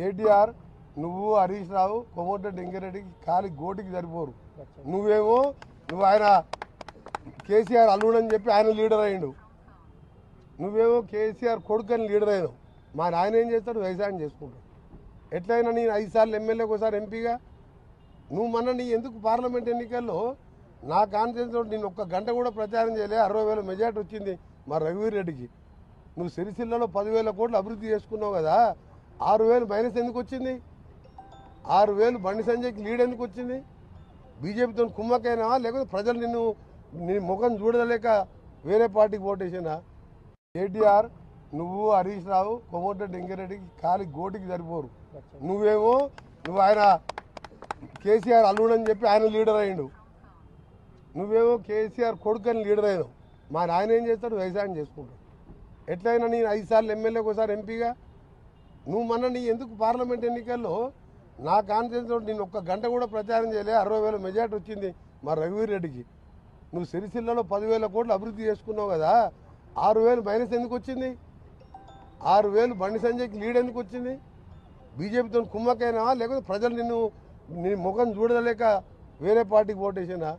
కేటీఆర్ నువ్వు హరీష్ రావు కోమటిరెడ్డి వెంకరెడ్డికి కాలి గోటికి సరిపోరు. నువ్వు ఆయన కేసీఆర్ అల్లుడని చెప్పి ఆయన లీడర్ అయ్యిండు. నువ్వేమో కేసీఆర్ కొడుకని లీడర్ అయినావు. మా ఆయన ఏం చేస్తాడు? వ్యవసాయం చేసుకుంటాడు. ఎట్లయినా నేను 5 సార్లు ఎమ్మెల్యేకి ఒకసారి ఎంపీగా నువ్వు నీ ఎందుకు పార్లమెంట్ ఎన్నికల్లో నా కాన్ఫిడెన్స్ నేను ఒక్క గంట కూడా ప్రచారం చేయలే. 60,000 మెజార్టీ వచ్చింది మా రఘువీర్ రెడ్డికి. నువ్వు సిరిసిల్లలో 10,000 కోట్లు అభివృద్ధి చేసుకున్నావు కదా, 6,000 మైనస్ ఎందుకు వచ్చింది? 6,000 బండి సంజయ్కి లీడ్ ఎందుకు వచ్చింది? బీజేపీతో కుమ్మకైనావా లేకపోతే ప్రజలు నీ ముఖం చూడలేక వేరే పార్టీకి ఓటేసినా? కేటీఆర్ నువ్వు హరీష్ రావు కోమటిరెడ్డి వెంకరెడ్డికి కాలి గోటికి సరిపోరు. నువ్వు ఆయన కేసీఆర్ అల్లుడని చెప్పి ఆయన లీడర్ అయ్యిండు. నువ్వేమో కేసీఆర్ కొడుకని లీడర్ అయినావు. మా ఆయన ఏం చేస్తాడు? వ్యవసాయం చేసుకుంటాడు. ఎట్లయినా నేను 5 సార్లు ఎమ్మెల్యేకి ఒకసారి ఎంపీగా నువ్వు నీ ఎందుకు పార్లమెంట్ ఎన్నికల్లో నా కాన్ఫిడెన్స్ నేను ఒక్క గంట కూడా ప్రచారం చేయలే. 60,000 మెజార్టీ వచ్చింది మా రఘువీర్ రెడ్డికి. నువ్వు సిరిసిల్లలో 10,000 కోట్లు అభివృద్ధి చేసుకున్నావు కదా, 6,000 మైనస్ ఎందుకు వచ్చింది? 6,000 బండి సంజయ్కి లీడ్ ఎందుకు వచ్చింది? బీజేపీతో కుమ్మకైనావా లేకపోతే ప్రజలు నీ ముఖం చూడలేక వేరే పార్టీకి ఓటేసినా?